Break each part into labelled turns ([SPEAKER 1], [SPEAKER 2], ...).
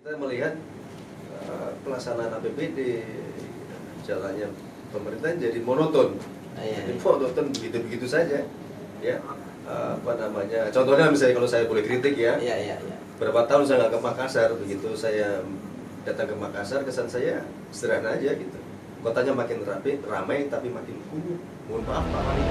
[SPEAKER 1] Kita melihat pelaksanaan APBD jalannya pemerintah jadi monoton. Jadi monoton begitu-begitu saja. Ya. Contohnya misalnya kalau saya boleh kritik ya. Berapa tahun saya nggak ke Makassar, begitu saya datang ke Makassar, kesan saya sederhana aja gitu. Kotanya makin ramai tapi makin kumuh. Mohon maaf Pak Wali.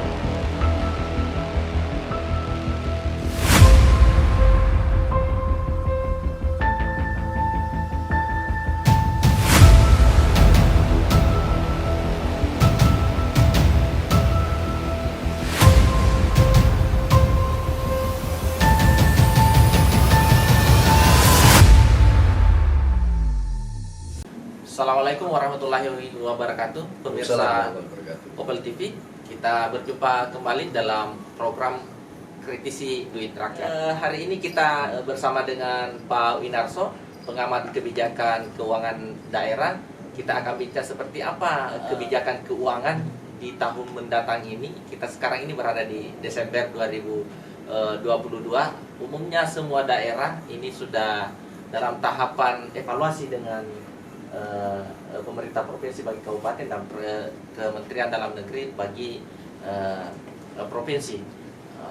[SPEAKER 2] Assalamualaikum warahmatullahi wabarakatuh, pemirsa Opel TV. Kita berjumpa kembali dalam program Kritisi Duit Rakyat. Hari ini kita bersama dengan Pak Winarso, pengamat kebijakan keuangan daerah. Kita akan bicara seperti apa kebijakan keuangan di tahun mendatang ini. Kita sekarang ini berada di Desember 2022. Umumnya semua daerah ini sudah dalam tahapan evaluasi dengan pemerintah provinsi bagi kabupaten dan Kementerian Dalam Negeri bagi provinsi.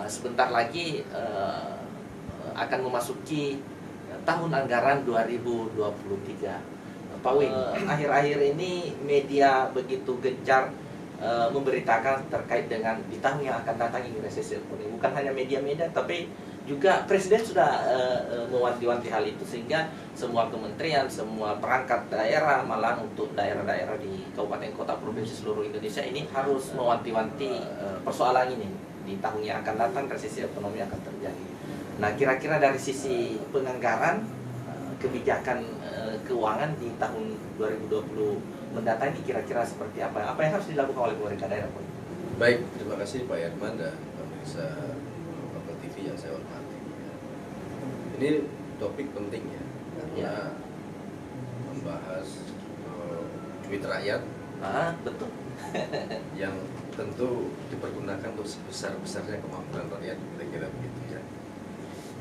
[SPEAKER 2] Sebentar lagi akan memasuki tahun anggaran 2023. Pak Win, akhir-akhir ini media begitu gencar memberitakan terkait dengan di tahun yang akan datang ini resesi ekonomi. Bukan hanya media-media, tapi juga Presiden sudah mewanti-wanti hal itu, sehingga semua kementerian, semua perangkat daerah, malah untuk daerah-daerah di kabupaten kota provinsi seluruh Indonesia ini harus mewanti-wanti persoalan ini. Di tahun yang akan datang resesi ekonomi akan terjadi. Nah, kira-kira dari sisi penganggaran kebijakan keuangan di tahun 2020 mendatang ini kira-kira seperti apa? Apa yang harus dilakukan oleh pemerintah daerah?
[SPEAKER 1] Baik, terima kasih Pak Herman dan pemirsa Opel TV yang saya hormati. Ini topik penting ya, karena membahas duit rakyat.
[SPEAKER 2] Betul.
[SPEAKER 1] Yang tentu dipergunakan untuk sebesar-besarnya kemampuan rakyat, kira-kira begitu ya.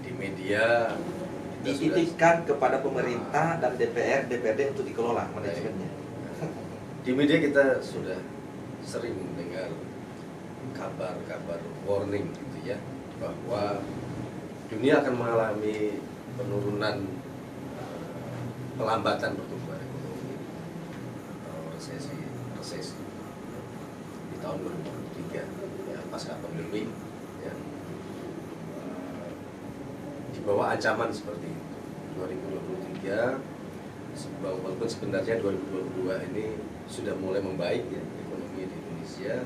[SPEAKER 1] Di media
[SPEAKER 2] dititipkan kepada pemerintah dan DPRD untuk dikelola manajemennya.
[SPEAKER 1] Di media kita sudah sering mendengar kabar-kabar warning gitu ya, bahwa dunia akan mengalami penurunan, pelambatan pertumbuhan ekonomi atau resesi di tahun 2023 ya, pasca pandemi yang di bawah ancaman seperti itu. 2023 walaupun sebenarnya 2022 ini sudah mulai membaik ya, ekonomi di Indonesia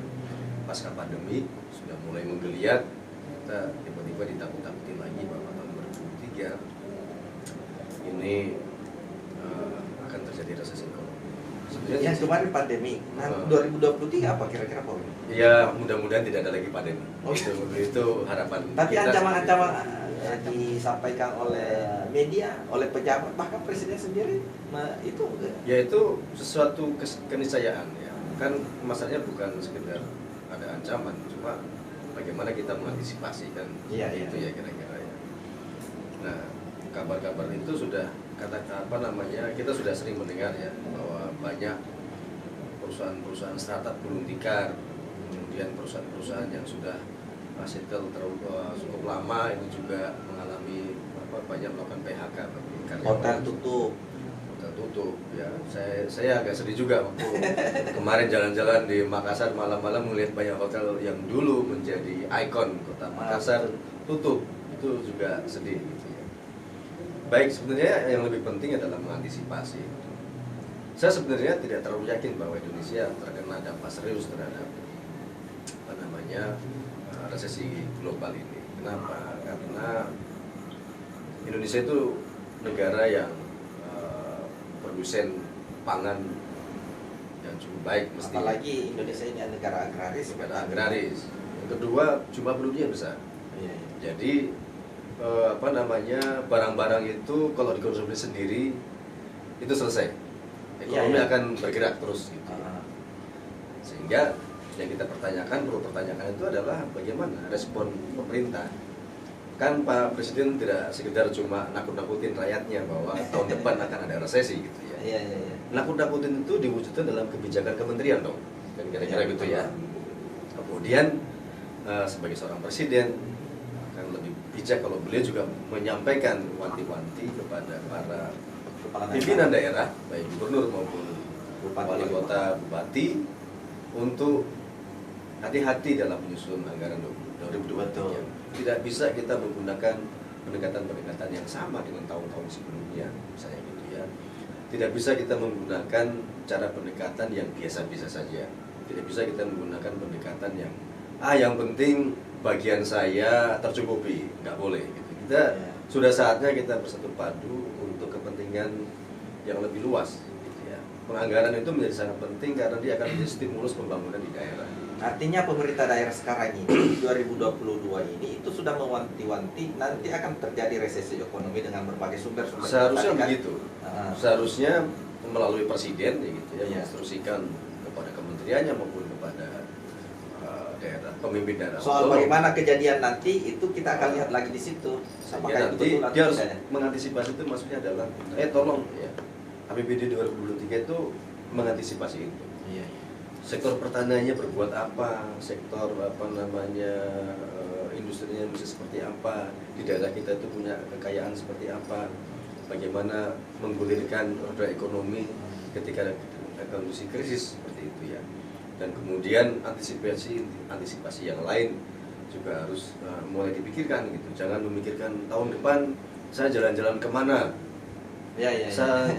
[SPEAKER 1] pasca pandemi sudah mulai menggeliat. Kita tiba-tiba ditakut-takutin lagi bahwa tahun 2023 ini akan terjadi resesi ekonomi. Sebenarnya
[SPEAKER 2] yang kemarin pandemi. Nah, 2023 apa kira-kira Pak?
[SPEAKER 1] Ya, mudah-mudahan tidak ada lagi pandemi. Itu harapan.
[SPEAKER 2] Tapi ancaman-ancaman disampaikan oleh media, oleh pejabat, bahkan presiden sendiri itu
[SPEAKER 1] ya itu sesuatu keniscayaan ya. Kan masalahnya bukan sekedar ada ancaman, cuma bagaimana kita mengantisipasi kan. Itu ya kira-kira ya. Nah, kabar-kabar itu sudah kita sudah sering mendengar ya, bahwa banyak perusahaan-perusahaan startup gulung tikar, kemudian perusahaan-perusahaan yang sudah settle cukup lama itu juga mengalami banyak melakukan PHK bagi karyawan.
[SPEAKER 2] Hotel tutup ya. Saya agak sedih juga waktu kemarin jalan-jalan di Makassar malam-malam melihat banyak hotel yang dulu menjadi ikon kota Makassar tutup. Itu juga sedih gitu ya. Baik, sebenarnya yang lebih penting adalah mengantisipasi. Saya sebenarnya tidak terlalu yakin bahwa Indonesia terkena dampak serius terhadap resesi global ini. Kenapa? Karena Indonesia itu negara yang produsen pangan yang cukup baik, apalagi Indonesia ini negara agraris.
[SPEAKER 1] Yang kedua, jumlah penduduknya besar. Jadi barang-barang itu kalau dikonsumsi sendiri itu selesai. Ekonomi akan bergerak terus gitu. Sehingga yang kita perlu pertanyakan itu adalah bagaimana respon pemerintah kan Pak Presiden tidak sekedar cuma nakut-nakutin rakyatnya bahwa tahun depan akan ada resesi gitu ya.
[SPEAKER 3] Iya, iya, iya.
[SPEAKER 1] Nakut-nakutin itu diwujudkan dalam kebijakan kementerian dong, kan kira-kira gitu ya. Kemudian sebagai seorang presiden kan lebih bijak kalau beliau juga menyampaikan wanti-wanti kepada para pimpinan daerah, baik gubernur maupun wali kota, bupati, untuk hati-hati dalam menyusun anggaran 2023. Tidak bisa kita menggunakan pendekatan-pendekatan yang sama dengan tahun-tahun sebelumnya, misalnya gitu ya. Tidak bisa kita menggunakan cara pendekatan yang biasa-biasa saja. Tidak bisa kita menggunakan pendekatan yang penting bagian saya tercukupi, nggak boleh gitu. Kita sudah saatnya kita bersatu padu untuk kepentingan yang lebih luas gitu ya. Penganggaran itu menjadi sangat penting karena dia akan menjadi stimulus pembangunan di daerah.
[SPEAKER 3] Artinya pemerintah daerah sekarang ini 2022 ini itu sudah mewanti-wanti nanti akan terjadi resesi ekonomi dengan berbagai sumber-sumber.
[SPEAKER 1] Seharusnya begitu. Seharusnya melalui presiden ya gitu ya, menginstruksikan kepada kementeriannya maupun kepada daerah, pemimpin daerah.
[SPEAKER 3] Soal bagaimana kejadian nanti itu kita akan lihat lagi di situ.
[SPEAKER 1] Apakah nanti dia harus mengantisipasi itu, maksudnya adalah tolong ya, APBD 2023 itu mengantisipasi itu.
[SPEAKER 3] Iya.
[SPEAKER 1] Sektor pertaniannya berbuat apa, sektor industrinya bisa seperti apa, di daerah kita itu punya kekayaan seperti apa, bagaimana menggulirkan roda ekonomi ketika ada kondisi krisis seperti itu ya. Dan kemudian antisipasi yang lain juga harus mulai dipikirkan gitu. Jangan memikirkan tahun depan saya jalan-jalan kemana,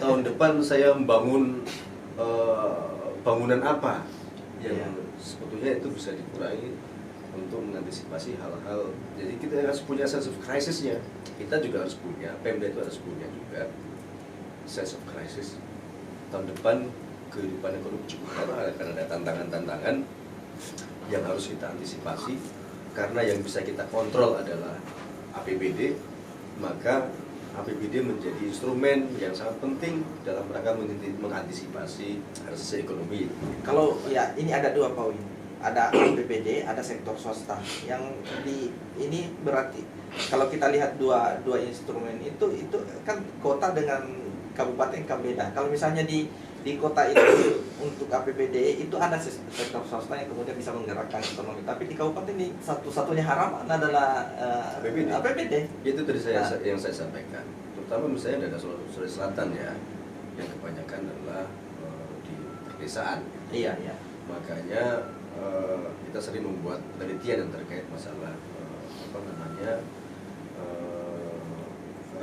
[SPEAKER 1] tahun depan saya membangun bangunan apa yang sebetulnya itu bisa dikurangi untuk mengantisipasi hal-hal. Jadi kita harus punya sense of crisis-nya. Kita juga harus punya, Pemda itu harus punya juga sense of crisis. Tahun depan kehidupan ekonomi cukup akan ada tantangan-tantangan yang harus kita antisipasi, karena yang bisa kita kontrol adalah APBD, maka APBD menjadi instrumen yang sangat penting dalam rangka mengantisipasi resesi ekonomi.
[SPEAKER 3] Kalau ya ini ada dua poin, ada APBD, ada sektor swasta. Yang ini berarti kalau kita lihat dua instrumen itu kan kota dengan kabupaten kan beda. Kalau misalnya di kota itu untuk APBD itu ada sektor swasta yang kemudian bisa menggerakkan ekonomi, tapi di kabupaten ini satu-satunya harapan adalah APBD.
[SPEAKER 1] Itu tadi yang saya sampaikan, terutama misalnya daerah Sulawesi Selatan ya, yang kebanyakan adalah di pedesaan.
[SPEAKER 3] Iya.
[SPEAKER 1] Makanya kita sering membuat penelitian yang terkait masalah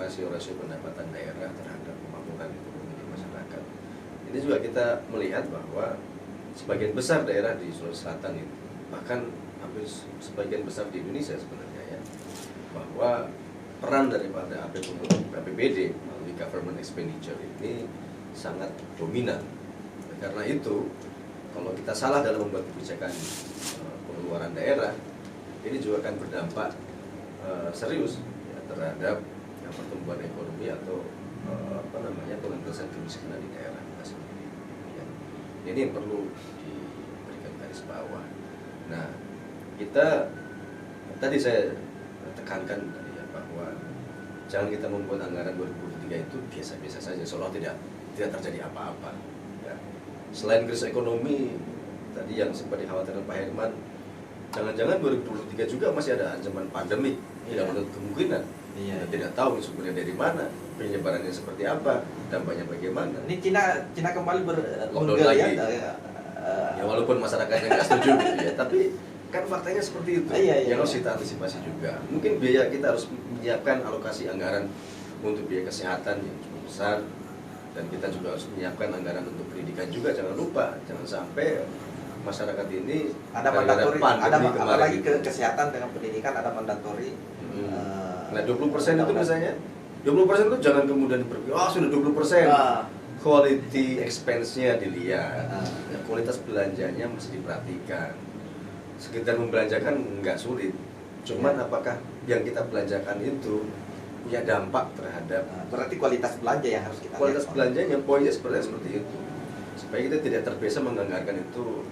[SPEAKER 1] rasio-rasio pendapatan daerah terhadap kemampuan ekonomi di masyarakat. Ini juga kita melihat bahwa sebagian besar daerah di Sulawesi Selatan itu, bahkan hampir sebagian besar di Indonesia sebenarnya ya, bahwa peran daripada APBD melalui government expenditure ini sangat dominan. Karena itu, kalau kita salah dalam membuat kebijakan pengeluaran daerah, ini juga akan berdampak serius ya, terhadap pertumbuhan ekonomi atau pengentasan kemiskinan di daerah kita sendiri. Ya. Ini yang perlu diberikan garis bawah. Nah, kita tadi saya tekankan tadi ya, bahwa jangan kita membuat anggaran 2023 itu biasa-biasa saja, seolah tidak terjadi apa-apa. Ya. Selain krisis ekonomi tadi yang sempat dikhawatirkan Pak Herman, jangan-jangan 2023 juga masih ada ancaman pandemi, tidak menutup kemungkinan. Kita tidak tahu sumbernya dari mana, penyebarannya seperti apa, dampaknya bagaimana.
[SPEAKER 3] Ini Cina kembali
[SPEAKER 1] lockdown lagi. Ya walaupun masyarakatnya nggak setuju gitu ya, tapi kan faktanya seperti itu. Yang harus kita antisipasi juga. Mungkin biaya kita harus menyiapkan alokasi anggaran untuk biaya kesehatan yang cukup besar, dan kita juga harus menyiapkan anggaran untuk pendidikan juga. Jangan lupa, jangan sampai masyarakat ini
[SPEAKER 3] ada mandatori, apalagi
[SPEAKER 1] gitu.
[SPEAKER 3] Kesehatan dengan pendidikan ada mandatori.
[SPEAKER 1] Nah 20% itu misalnya 20% itu jangan kemudian berpikir sudah 20%. Quality expense-nya dilihat, kualitas belanjanya mesti diperhatikan. Sekedar membelanjakan nggak sulit, cuman apakah yang kita belanjakan itu punya dampak terhadap
[SPEAKER 3] berarti kualitas belanja yang harus kita
[SPEAKER 1] kualitas belanjanya, poinnya seperti itu, supaya kita tidak terbiasa menganggarkan itu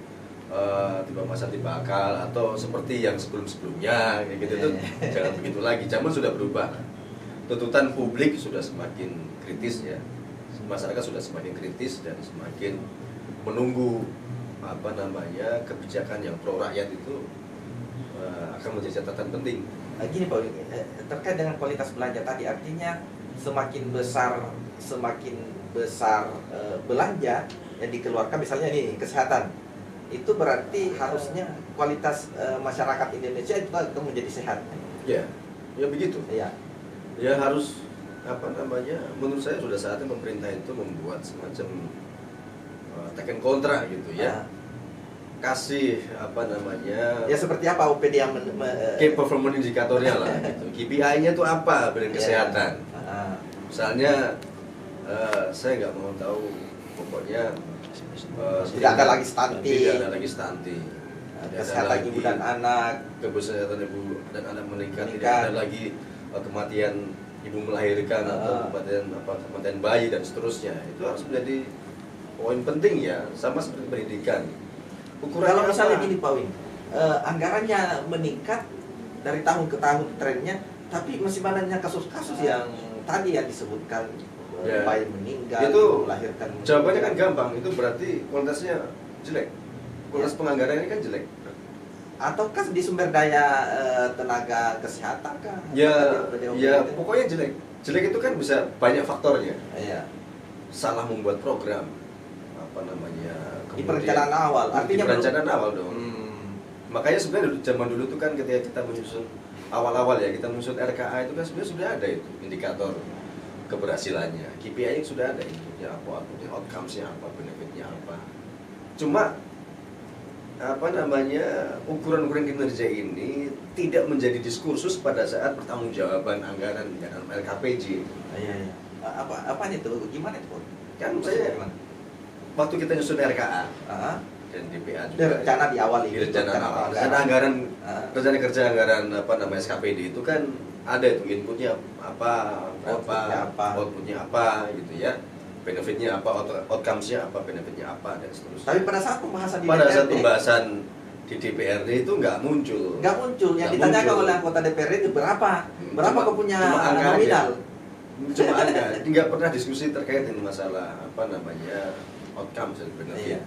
[SPEAKER 1] tiba masa tiba akal atau seperti yang sebelum-sebelumnya kayak gitu tuh jangan begitu lagi. Zaman sudah berubah. Tuntutan publik sudah semakin kritis ya. Masyarakat sudah semakin kritis dan semakin menunggu kebijakan yang pro rakyat itu akan menjadi catatan penting.
[SPEAKER 3] Gini Pak, terkait dengan kualitas belanja tadi, artinya semakin besar belanja yang dikeluarkan, misalnya nih kesehatan, itu berarti harusnya kualitas masyarakat Indonesia itu akan menjadi sehat.
[SPEAKER 1] Ya, ya begitu.
[SPEAKER 3] Ya,
[SPEAKER 1] ya harus menurut saya sudah saatnya pemerintah itu membuat semacam take and kontra gitu ya. Kasih
[SPEAKER 3] ya seperti apa OPD yang
[SPEAKER 1] key performance indikatornya lah gitu. KPI-nya itu apa bidang kesehatan. Misalnya saya nggak mau tahu, pokoknya
[SPEAKER 3] tidak ada lagi
[SPEAKER 1] stunting,
[SPEAKER 3] kesehatan ibu dan anak,
[SPEAKER 1] kesehatan ibu dan anak meningkat, tidak ada lagi kematian ibu melahirkan atau kematian bayi dan seterusnya. Itu harus menjadi poin penting ya, sama seperti pendidikan.
[SPEAKER 3] Kalau misalnya gini Pak Wing, anggarannya meningkat dari tahun ke tahun trennya, tapi masih banyaknya kasus-kasus yang tadi yang disebutkan, bayi meninggal,
[SPEAKER 1] itu
[SPEAKER 3] melahirkan.
[SPEAKER 1] Jawabannya kan gampang, itu berarti kualitasnya jelek. Kualitas penganggaran ini kan jelek.
[SPEAKER 3] Ataukah di sumber daya tenaga kesehatan kah?
[SPEAKER 1] Ya pokoknya jelek. Jelek itu kan bisa banyak faktornya.
[SPEAKER 3] Iya.
[SPEAKER 1] Salah membuat program,
[SPEAKER 3] di perencanaan awal, artinya
[SPEAKER 1] perencanaan awal dong. Makanya sebenarnya zaman dulu tuh kan ketika kita menyusun awal-awal ya, kita menyusun RKA itu kan sebenarnya sudah ada itu indikator keberhasilannya, KPI-nya sudah ada, inputnya apa, outcomes-nya apa, benefit-nya apa. Cuma ukuran-ukuran kinerja ini tidak menjadi diskursus pada saat pertanggungjawaban anggaran dalam LKPJ.
[SPEAKER 3] Iya. Apa itu? Gimana itu?
[SPEAKER 1] Kan saya waktu kita nyusun RKA dan DPA juga
[SPEAKER 3] rencana di awal ini,
[SPEAKER 1] rencana anggaran, rencana kerja anggaran SKPD itu kan ada itu inputnya apa, outputnya apa gitu ya, benefitnya apa, outcomes-nya apa, benefitnya apa dan seterusnya.
[SPEAKER 3] Tapi pada saat pembahasan
[SPEAKER 1] di DPRD itu nggak muncul.
[SPEAKER 3] Yang ditanyakan oleh anggota DPRD itu berapa kau punya nominal?
[SPEAKER 1] Cuma angka, nggak pernah diskusi terkait dengan masalah outcomes dan benefit. Iya.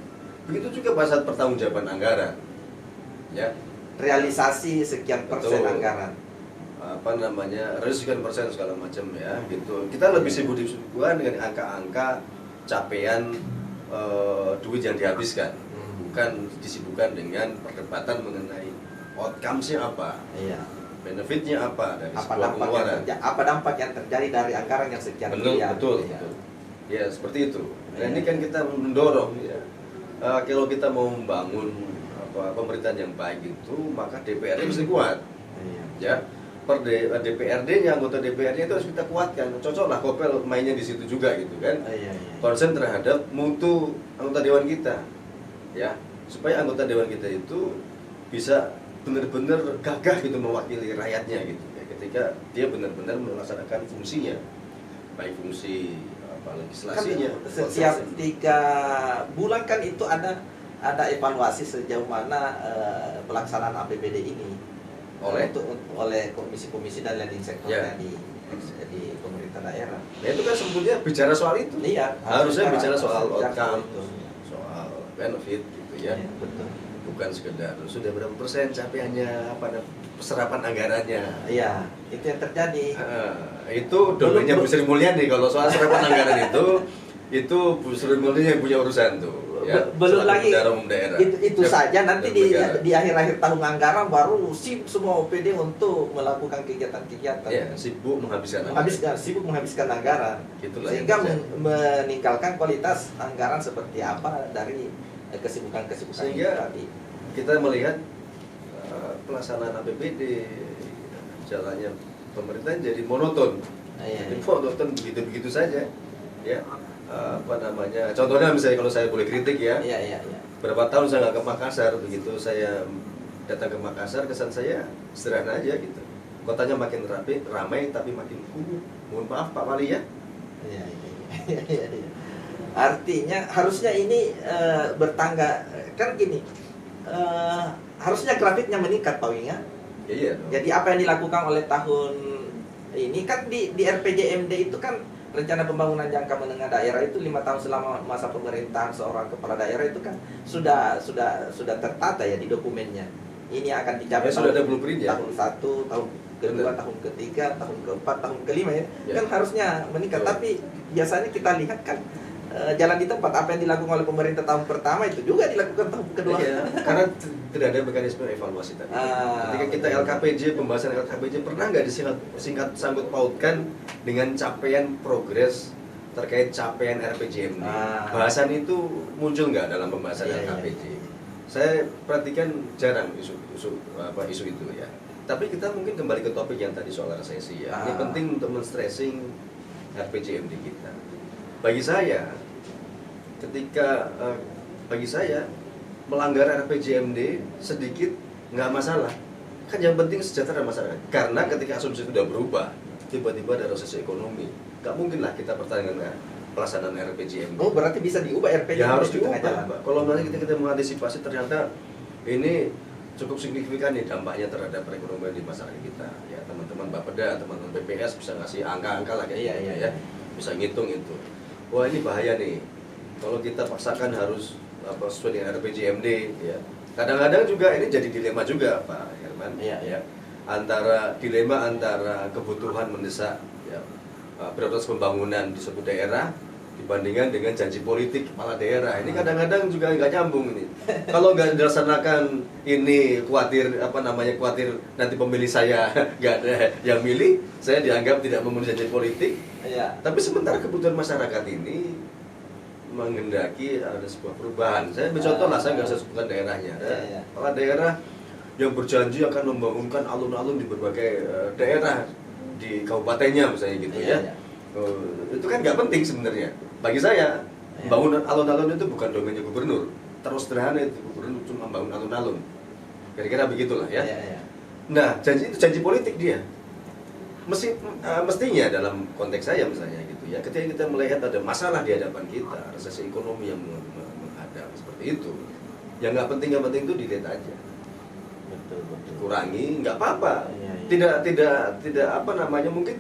[SPEAKER 1] Begitu juga pada saat pertanggungjawaban anggaran, ya.
[SPEAKER 3] Realisasi sekian persen anggaran.
[SPEAKER 1] Sekian persen segala macam ya, gitu. Kita lebih sibuk-sibukan dengan angka-angka capaian duit yang dihabiskan, bukan disibukkan dengan perdebatan mengenai outcomes-nya apa, benefitnya apa dari sebuah pengeluaran.
[SPEAKER 3] Apa dampak yang terjadi dari anggaran yang sekian miliar?
[SPEAKER 1] Betul. Ya seperti itu. Nah ini kan kita mendorong ya. Kalau kita mau membangun pemerintahan yang baik itu, maka DPR-nya mesti kuat. Ya. DPRD-nya, anggota DPR-nya itu harus kita kuatkan. Cocoklah Kopel mainnya di situ juga gitu kan. Konsen terhadap mutu anggota dewan kita. Ya, supaya anggota dewan kita itu bisa benar-benar gagah gitu mewakili rakyatnya gitu. Ya, ketika dia benar-benar melaksanakan fungsinya. Baik fungsi legislasinya.
[SPEAKER 3] Kan setiap 3 bulan kan itu ada evaluasi sejauh mana pelaksanaan APBD ini oleh komisi-komisi dan leading sektornya di pemerintah daerah.
[SPEAKER 1] Nah itu kan sebetulnya bicara soal itu.
[SPEAKER 3] Iya.
[SPEAKER 1] Harusnya bicara soal outcome, soal benefit gitu ya.
[SPEAKER 3] Iya, betul.
[SPEAKER 1] Bukan sekedar sudah berapa persen capaiannya pada peserapan anggarannya.
[SPEAKER 3] Iya, itu yang terjadi.
[SPEAKER 1] Itu domainnya Bu Sri Mulyani kalau soal serapan anggaran itu Bu Sri Mulyani yang punya urusan tuh. Ya,
[SPEAKER 3] belum lagi itu saja nanti di akhir-akhir tahun anggaran baru sibuk semua OPD untuk melakukan kegiatan-kegiatan.
[SPEAKER 1] Ya, sibuk menghabiskan
[SPEAKER 3] anggaran. Itulah sehingga meninggalkan kualitas anggaran seperti apa dari kesibukan-kesibukan
[SPEAKER 1] sehingga
[SPEAKER 3] tadi.
[SPEAKER 1] Kita melihat pelaksanaan APBD jalannya pemerintah jadi monoton. Jadi monoton begitu-begitu saja. Ya. Contohnya misalnya kalau saya boleh kritik ya. Berapa tahun saya nggak ke Makassar, begitu saya datang ke Makassar, kesan saya sederhana aja gitu. Kotanya makin ramai tapi makin kumuh. Mohon maaf Pak Wali ya.
[SPEAKER 3] Artinya harusnya ini bertangga kan gini. harusnya grafiknya meningkat Pak Wing ya.
[SPEAKER 1] Iya dong.
[SPEAKER 3] Jadi apa yang dilakukan oleh tahun ini kan di RPJMD itu kan rencana pembangunan jangka menengah daerah itu 5 tahun selama masa pemerintahan seorang kepala daerah itu kan sudah tertata ya di dokumennya. Ini akan dicapai
[SPEAKER 1] sudah ada blueprint ya.
[SPEAKER 3] Tahun 1, tahun kedua, tahun ketiga, tahun keempat, tahun kelima ya. Kan harusnya meningkat. Tapi biasanya kita lihat kan jalan di tempat apa yang dilakukan oleh pemerintah tahun pertama itu juga dilakukan tahun kedua.
[SPEAKER 1] Iya, karena tidak ada mekanisme evaluasi tadi. Ketika kita LKPJ, pembahasan LKPJ pernah nggak disingkat sangkut pautkan dengan capaian progres terkait capaian RPJMD? Bahasan itu muncul nggak dalam pembahasan LKPJ? Saya perhatikan jarang isu itu ya. Tapi kita mungkin kembali ke topik yang tadi soal resesi ya. Ini penting untuk men-stressing RPJMD kita. Bagi saya, bagi saya melanggar RPJMD sedikit nggak masalah. Kan yang penting sejahtera masyarakat. Karena ketika asumsi sudah berubah, tiba-tiba ada resesi ekonomi, nggak mungkin lah kita pertahankan pelaksanaan RPJMD.
[SPEAKER 3] Oh, berarti bisa diubah RPJMD?
[SPEAKER 1] Ya harus diubah. Kalau nanti kita mengantisipasi ternyata ini cukup signifikan nih dampaknya terhadap perekonomian di masyarakat kita. Ya teman-teman Bapeda, teman-teman BPS bisa ngasih angka-angka lah kayak gitu ya. Bisa ngitung itu. Wah ini bahaya nih. Kalau kita paksakan harus sesuai dengan RPJMD, ya. Kadang-kadang juga ini jadi dilema juga, Pak Herman. Ya. Dilema antara kebutuhan mendesak, ya, prioritas pembangunan di suatu daerah dibandingkan dengan janji politik kepala daerah. Ini kadang-kadang juga nggak nyambung ini. Kalau nggak dilaksanakan ini khawatir nanti pemilih saya nggak ada yang milih, saya dianggap tidak memenuhi janji politik.
[SPEAKER 3] Ya.
[SPEAKER 1] Tapi sementara kebutuhan masyarakat ini menghendaki ada sebuah perubahan. Saya bercontoh lah, saya nggak usah sebutkan daerahnya. Kepala daerah yang berjanji akan membangunkan alun-alun di berbagai daerah di kabupatennya misalnya gitu ya. Itu kan nggak penting sebenarnya. Bagi saya, bangunan alun-alun itu bukan domainnya gubernur. Terus sederhana itu gubernur cuma membangun alun-alun. Kira-kira begitulah ya. Nah, janji itu janji politik dia. Mestinya dalam konteks saya misalnya gitu ya, ketika kita melihat ada masalah di hadapan kita, resesi ekonomi yang menghadap seperti itu, yang nggak penting itu dilihat aja, kurangi, nggak apa-apa, tidak mungkin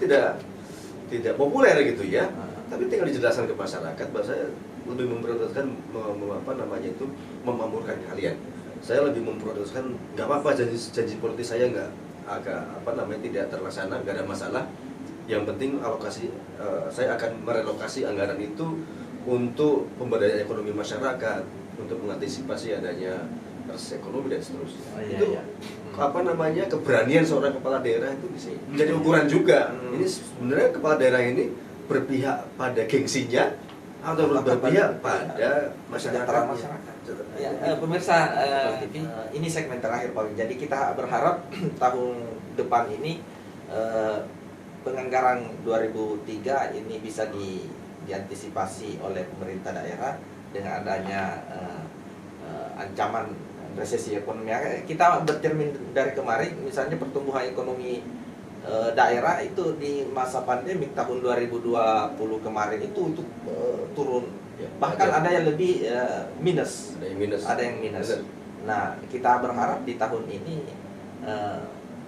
[SPEAKER 1] tidak populer gitu ya, tapi tinggal dijelaskan ke masyarakat bahwa saya lebih memprioritaskan memamurkan kalian. Saya lebih memprioritaskan nggak apa-apa janji politik saya tidak terlaksana, nggak ada masalah. Yang penting alokasi, saya akan merelokasi anggaran itu untuk pemberdayaan ekonomi masyarakat, untuk mengantisipasi adanya resesi ekonomi dan seterusnya. Keberanian seorang kepala daerah itu bisa menjadi ukuran juga. Ini sebenarnya kepala daerah ini berpihak pada gengsinya atau berpihak pada masyarakat.
[SPEAKER 3] Pemirsa, ini segmen terakhir Pak. Jadi kita berharap tahun depan ini penganggaran 2003 ini bisa diantisipasi oleh pemerintah daerah dengan adanya ancaman resesi ekonomi. Kita bercermin dari kemarin, misalnya pertumbuhan ekonomi daerah itu di masa pandemi tahun 2020 kemarin itu turun. Bahkan ada yang lebih minus. Ada yang minus. Nah, kita berharap di tahun ini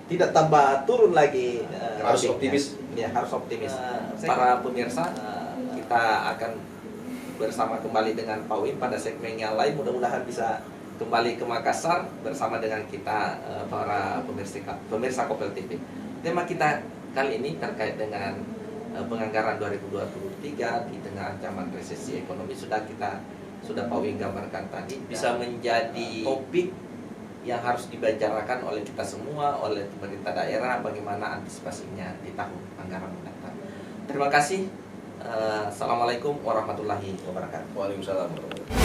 [SPEAKER 3] tidak tambah turun lagi.
[SPEAKER 1] Harus optimis.
[SPEAKER 3] Ya, harus optimis. Para pemirsa, kita akan bersama kembali dengan Pak Wim pada segmen yang lain. Mudah-mudahan bisa kembali ke Makassar bersama dengan kita para pemirsa Kopel TV. Tema kita kali ini terkait dengan penganggaran 2023 di tengah ancaman resesi ekonomi. Sudah Pak Wim gambarkan tadi, bisa menjadi topik yang harus dibicarakan oleh kita semua, oleh pemerintah daerah, bagaimana antisipasinya di tahun anggaran mendatang. Terima kasih. Assalamualaikum warahmatullahi wabarakatuh.
[SPEAKER 1] Waalaikumsalam warahmatullahi wabarakatuh.